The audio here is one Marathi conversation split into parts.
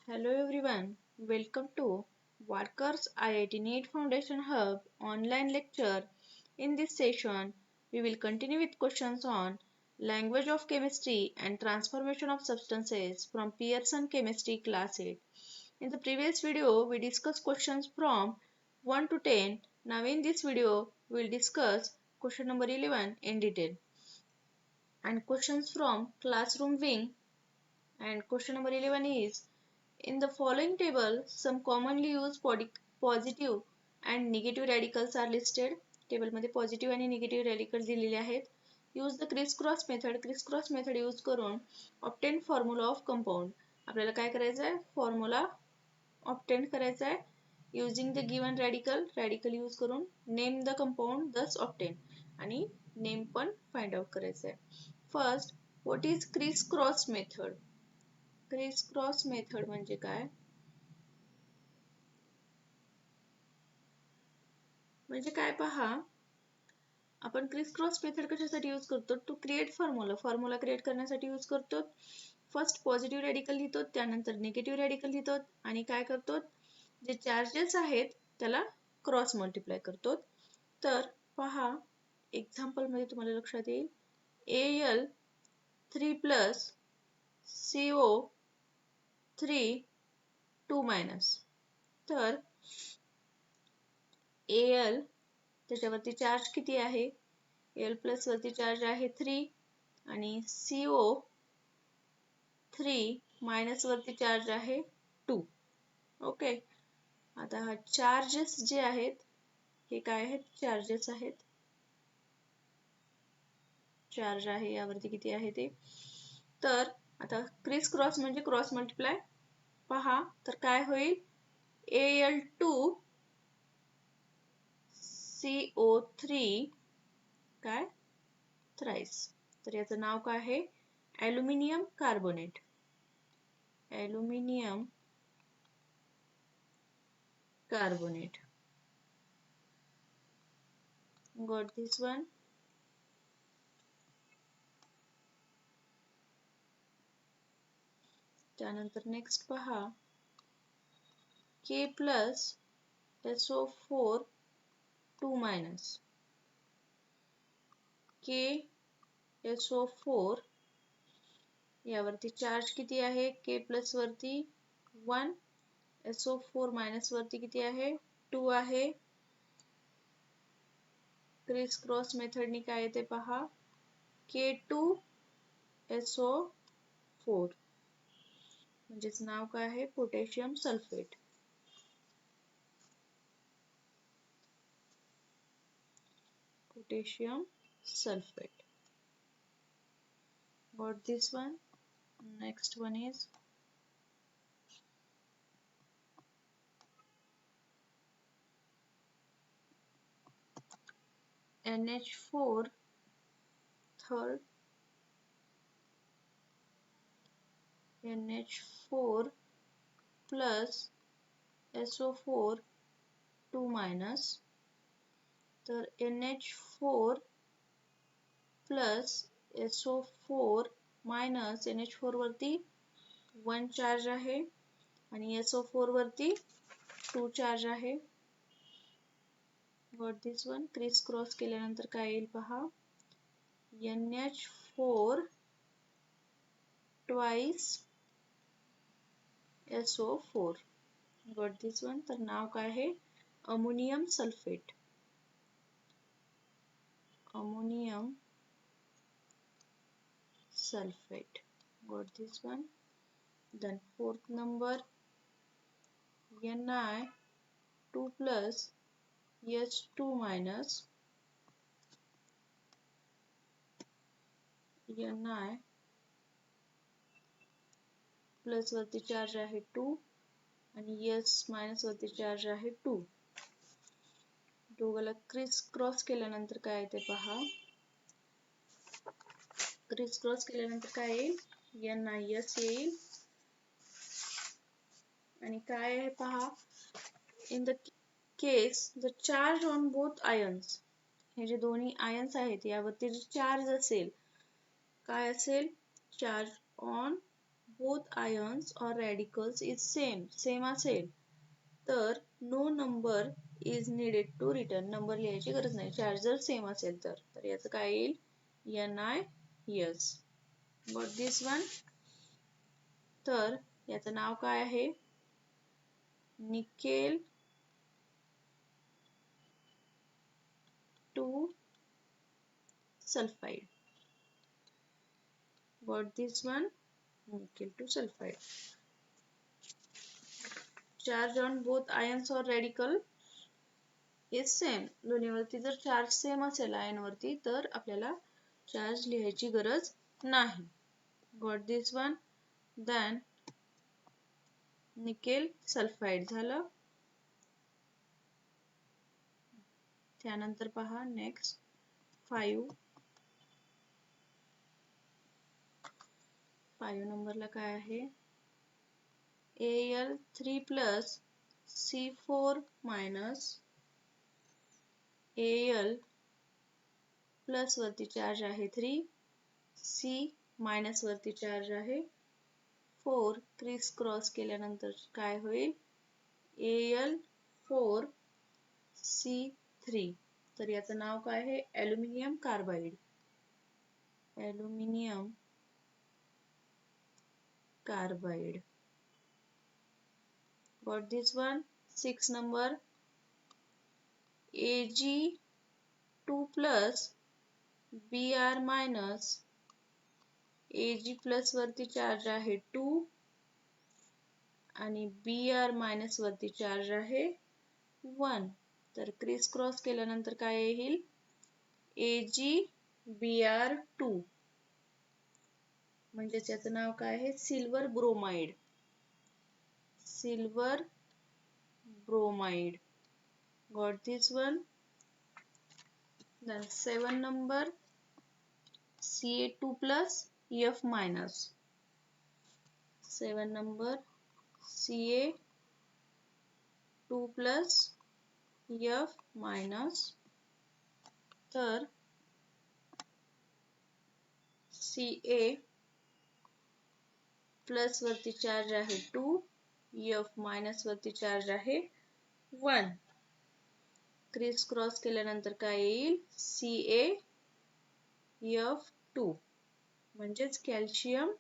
Hello everyone, welcome to Workers IIT NEET Foundation Hub online lecture. In this session, we will continue with questions on language of chemistry and transformation of substances from Pearson Chemistry Class 8. In the previous video, we discussed questions from 1 to 10. Now in this video, we will discuss question number 11 in detail. And questions from classroom wing. And question number 11 is, in the following table, some commonly used positive and negative radicals are listed. टेबलमध्ये पॉझिटिव्ह आणि निगेटिव्ह रॅडिकल दिलेले आहेत. Use the criss cross method use करून ऑप्टेन फॉर्म्युला ऑफ कंपाऊंड. आपल्याला काय करायचं आहे? फॉर्म्युला ऑप्टेन करायचा आहे using the given radical use करून. Name the compound thus obtain आणि नेम पण फाइंड आउट करायचं आहे. First, what is criss cross method? Criss cross method म्हणजे काय? म्हणजे काय पहा, आपण क्रिस क्रॉस मेथड कशासाठी यूज करतो? टू क्रिएट फॉर्म्युला क्रिएट करण्यासाठी यूज करतो. फर्स्ट पॉझिटिव्ह रॅडिकल लिहितो, त्यानंतर निगेटिव्ह रॅडिकल लिहितो आणि काय करतो? जे चार्जेस आहेत त्याला क्रॉस मल्टिप्लाय करतो. तर पहा, एक्झाम्पल मध्ये तुम्हाला लक्षात येईल, Al3+ CO3 2-. तर Al त्याच्यावरती चार्ज किती आहे? Al+ वरती चार्ज आहे 3 आणि CO3- वरती चार्ज आहे 2. ओके, आता हा चार्जेस जे आहेत हे काय आहेत? चार्जेस आहेत. चार्ज आहे यावरती किती आहे ते. तर आता क्रिस क्रॉस म्हणजे क्रॉस मल्टिप्लाय. पहा तर काय होईल? Al2 CO3 काय? थ्राइस. तर याचं नाव काय आहे? Aluminium carbonate. Aluminium carbonate. Got this one? त्यानंतर नेक्स्ट पहा, K+SO4 2-. KSO4 यावरती चार्ज किती आहे? K+ वरती 1, SO4- वरती किती आहे? 2 आहे. क्रिस क्रॉस मेथडनी काय येते पहा, K2SO4 म्हणजेच नाव काय आहे? Potassium sulphate. Potassium sulphate. Got this one? Next one is NH4 third, NH4 plus SO4 2-. तर NH4 plus SO4- NH4 वरती 1 चार्ज आहे आणि SO4 वरती 2 चार्ज आहे. Got this one? Criss cross केल्यानंतर काय येईल पहा, NH4 twice SO4. Got this one? तर नाव काय आहे? Ammonium sulphate. Ammonium sulfate. Got this one? Then fourth number, Ni2 plus H2-. Ni plus वरती चार्ज आहे 2 आणि S- वरती चार्ज आहे 2. दोघाला क्रिस क्रॉस केल्यानंतर काय येते पहा, क्रिस क्रॉस केल्यानंतर काय येईल? NiS येईल. आणि काय आहे पहा, in the case the charge on both ions, हे जे दोन्ही आयन्स आहेत यावरती जे चार्ज असेल, काय असेल? Charge on both ions or radicals is same असेल तर no number is needed to return. Number लिहायची गरज नाही. चार्ज जर सेम असेल तर याचं काय येईल NiS. Got this one? तर याचं नाव काय आहे? Nickel 2 sulfide. Got this one? Nickel 2 sulfide. Charge on both ions or radical is same. दोन्हीवरती जर चार्ज सेम असेल आयन वरती तर आपल्याला चार्ज लिहायची गरज नाही. Got this one? Then nickel sulphide झालं. त्यानंतर पहा नेक्स्ट 5 नंबरला काय आहे? Al3 plus C4 minus Al plus वरती चार्ज आहे 3, C मायनस वरती चार्ज आहे 4. क्रिस क्रॉस केल्यानंतर काय होईल? Al4 C3. तर याचं नाव काय आहे? Aluminium carbide. Aluminium carbide. Got this one? 6 number. Ag2 plus Br minus Ag plus वरती चार्ज आहे 2 आणि Br minus वरती चार्ज आहे 1. तर क्रिस क्रॉस केल्यानंतर काय येईल? AgBr2. म्हणजे याचं नाव काय आहे? Silver bromide. Silver bromide. Got this one? Then 7 number. Ca2 plus F minus. 7 number. Ca2 plus F minus. तर Ca प्लस वरती चार्ज आहे 2, F मायनस वरती चार्ज आहे 1. क्रिस क्रॉस केल्यानंतर काय येईल? CaF2 म्हणजेच calcium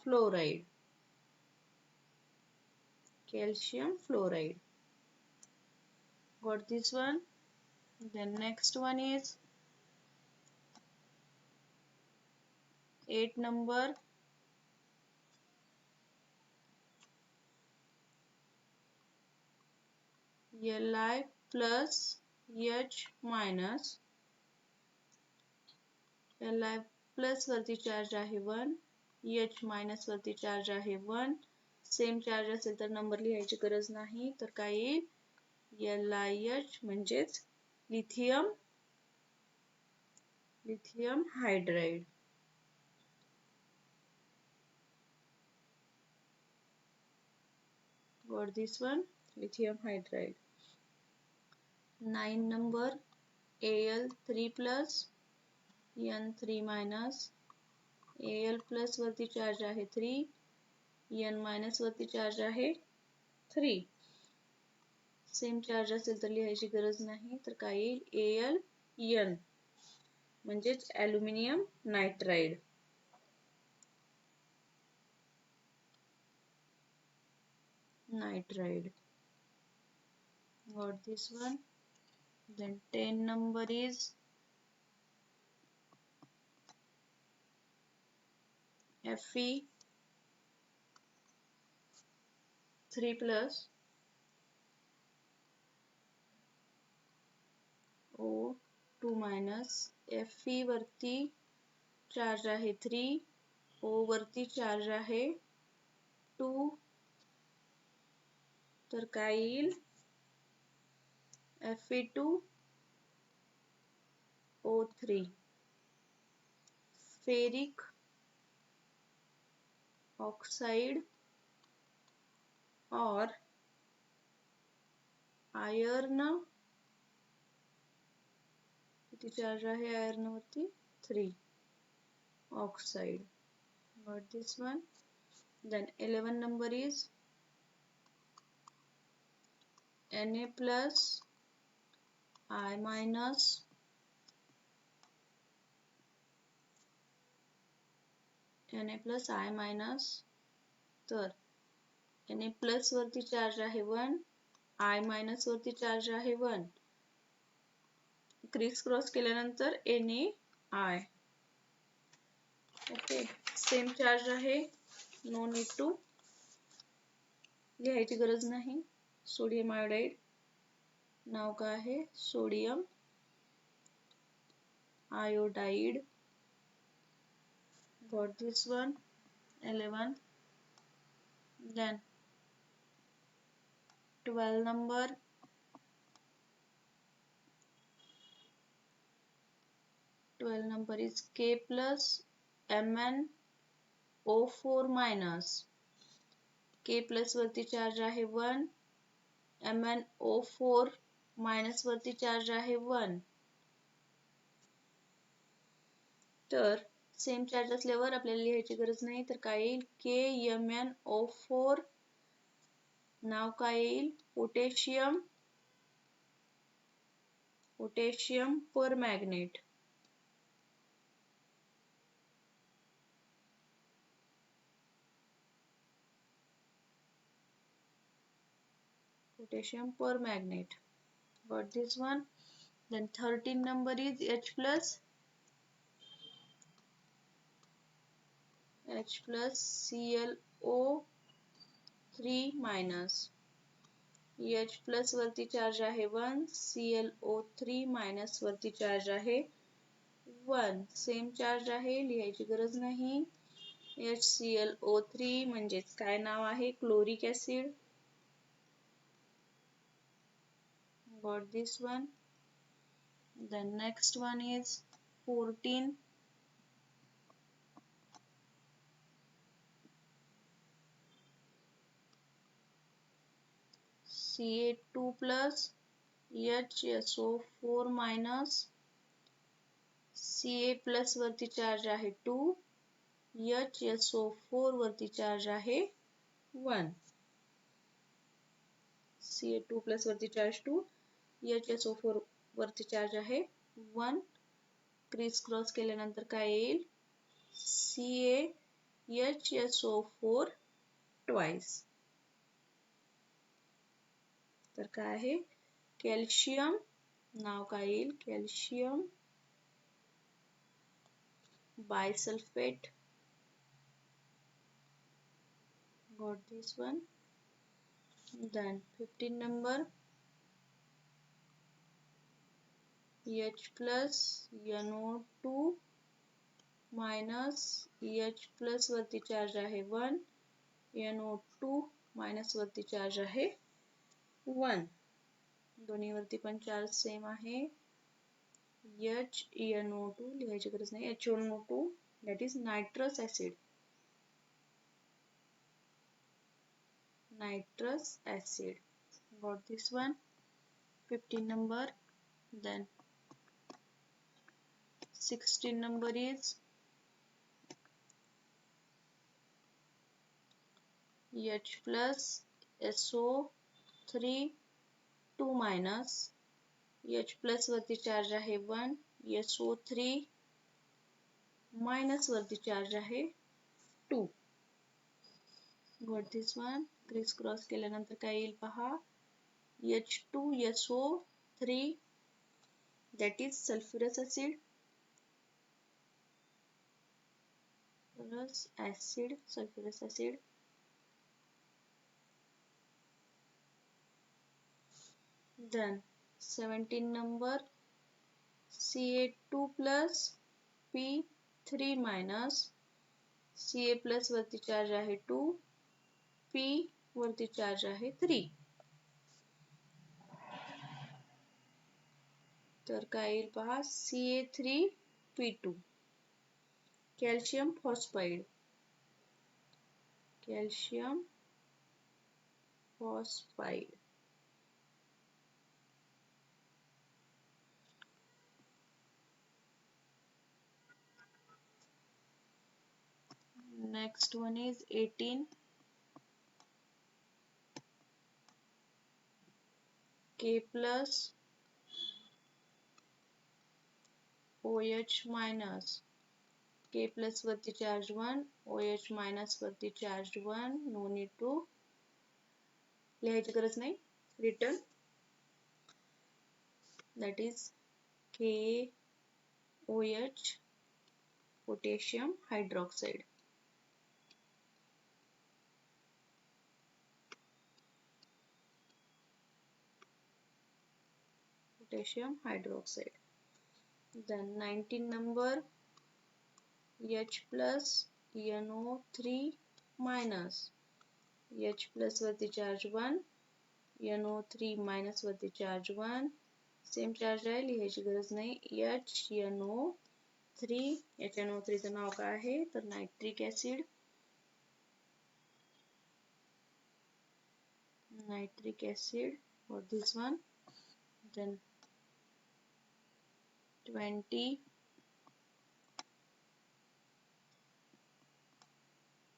fluoride. Calcium fluoride. Got this one? Then next one is 8 number. Li plus H minus. Li plus वरती चार्ज आहे 1, H minus वरती चार्ज आहे 1. सेम चार्ज असेल तर नंबर लिहायची गरज नाही. तर काय येईल? LiH म्हणजेच lithium hydride. Got this one? Lithium hydride. 9 number. Al3 plus N3 minus. Al plus वरती चार्ज आहे 3, N minus वरती चार्ज आहे 3. सेम चार्ज असेल तर लिहायची गरज नाही. तर काय येईल? Aln म्हणजेच aluminium nitride. Got this one? Then 10 number is Fe3 plus O2 minus. Fe वरती चार्ज आहे 3, O वरती चार्ज आहे 2. तर काय येईल? Fe2O3. फेरिक ऑक्साइड और आयर्न किती चार्ज आहे आयर्न वरती? 3 oxide. got this one. Then 11 number is Na plus I minus Na plus I minus. तर Na प्लस वरती चार्ज आहे 1, I मायनस वरती चार्ज आहे 1. क्रिस क्रॉस केल्यानंतर NaI. ओके, सेम चार्ज आहे. नो नीड टू लिहायची गरज नाही. सोडियम आयोडाईड नाव काय आहे? Sodium iodide. Got this one. 11. Then 12 number. 12 number is K plus MnO4 minus. K plus वरती चार्ज आहे 1. MnO4 मायनस वरती चार्ज आहे 1. तर सेम चार्ज असल्यावर आपल्याला लिहायची गरज नाही. तर काय येईल? KMnO4. नाव काय येईल? Potassium परमॅग्नेट. Potassium permanganate. Got this one. Then 13 number is H plus ClO3 minus. H plus वरती चार्ज आहे 1, ClO3 minus वरती चार्ज आहे 1. सेम चार्ज आहे, लिहायची गरज नाही. HClO3 म्हणजेच काय नाव आहे? Chloric acid. Got this one. The next one is 14. Ca2 plus HSO4 minus. Ca plus वरती चार्ज आहे 2, HSO4 वरती चार्ज आहे 1. Ca2 plus वरती चार्ज 2, HSO4 वरती चार्ज आहे 1. क्रिस क्रॉस केल्यानंतर काय येईल? CaHSO4 twice. तर काय आहे? कॅल्शियम. नाव काय येईल? Calcium बायसल्फेट. Got this one. Then 15 number. H plus NO2 minus. H plus वरती चार्ज आहे 1, NO2 minus वरती चार्ज आहे 1. दोन्ही वरती पण चार्ज सेम आहे. HNO2 लिहायची गरज नाही. HNO2 that is nitrous acid. Nitrous acid. Got this one. 15 number. Then 16 number is H plus SO3 2 minus. H plus वरती चार्ज आहे 1, SO3 minus वरती चार्ज आहे 2. Got this one. Criss cross केल्यानंतर काय येईल पहा? H2SO3 that is sulfurous acid. Sulfurous acid. Then 17 number. Ca2 plus P3 minus. Ca plus वरती चार्ज आहे 2, P वरती चार्ज आहे 3. तर काय येईल पहा? Ca3P2. Calcium phosphide. Calcium phosphide. Next one is 18 K plus OH minus. K plus वरती charge 1, OH minus वरती charged 1. No need to लिहायची गरज नाही. Written, that is KOH, potassium hydroxide. Potassium hydroxide. Then 19 number H plus NO3 minus. H plus वरती charge 1, NO3 minus वरती charge 1. सेम चार्ज आहे, लिहायची गरज नाही. HNO3. HNO3 चं नाव काय आहे तर nitric acid. Nitric acid for this one. Then 20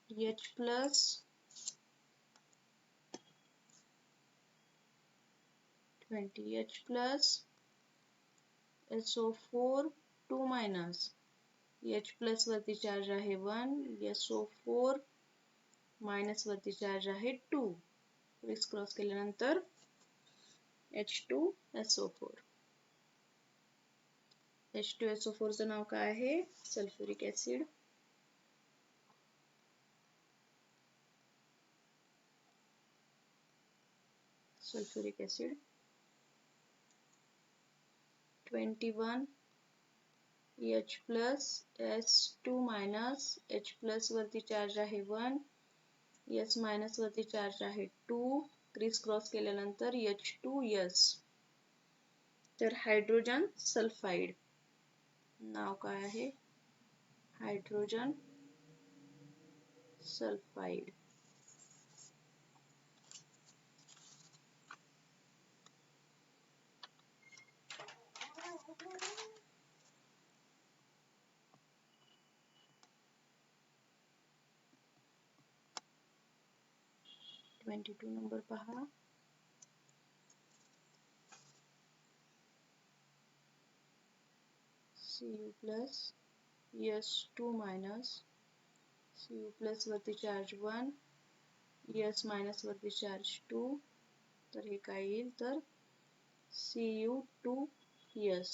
H plus 20 H plus SO4 2 minus. H plus वरती चार्ज आहे 1, SO4 मायनस वरती चार्ज आहे 2. क्रिस क्रॉस केल्यानंतर H2SO4. H2SO4 चं नाव काय आहे sulphuric acid. Sulfuric acid. 21 H plus S2 minus. H plus वरती चार्ज आहे 1, S minus वरती चार्ज आहे 2. क्रिस क्रॉस केल्यानंतर H2S. तर हायड्रोजन सल्फाइड. नाव काय आहे हायड्रोजन सल्फाइड. (22) नंबर पहा. Cu plus S2 minus. Cu plus वरती चार्ज 1, S minus वरती चार्ज 2. तर हे काय येईल तर Cu2S.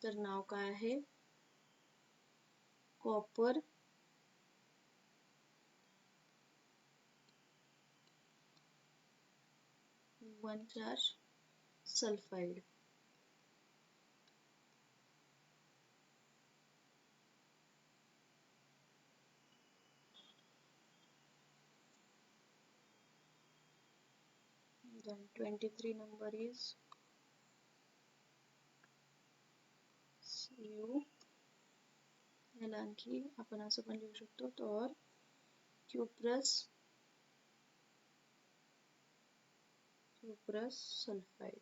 तर नाव काय आहे copper one charge sulphide. Then 23 number is Cu. याला आणखी आपण असं पण लिहू शकतो तर cuprous sulphide.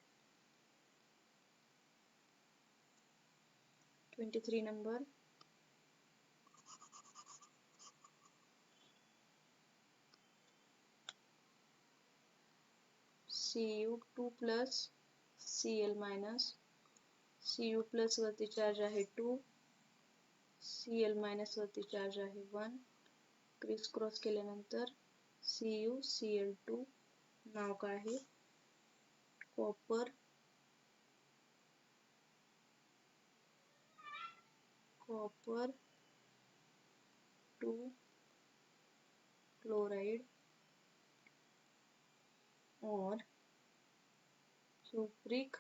23 number Cu2 plus Cl minus. Cu plus वरती चार्ज आहे 2, Cl minus वरती चार्ज आहे 1. क्रिस क्रॉस केल्यानंतर CuCl2. नाव काय आहे कॉपर 2 क्लोराइड और सुप्रिक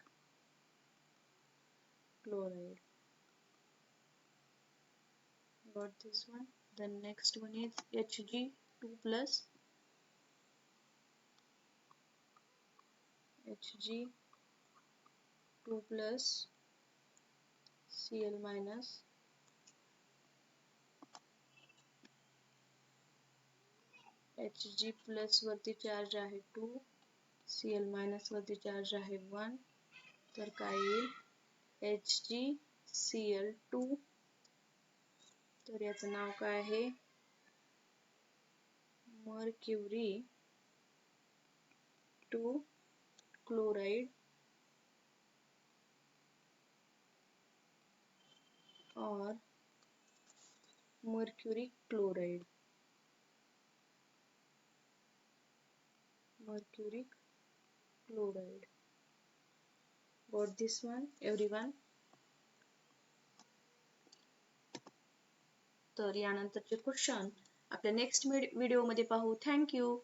chloride. Got this one. The next one is Hg2 plus. Hg2 plus Cl minus. Hg plus वरती चार्ज आहे 2, Cl minus वरती चार्ज आहे 1. तर काय येईल HgCl2. तर याचं नाव काय आहे? मर्क्युरी 2 क्लोराइड और mercury chloride. Mercury chloride. Got this one, everyone? तर यानंतरचे क्वेश्चन आपल्या नेक्स्ट व्हिडिओमध्ये पाहू. Thank you.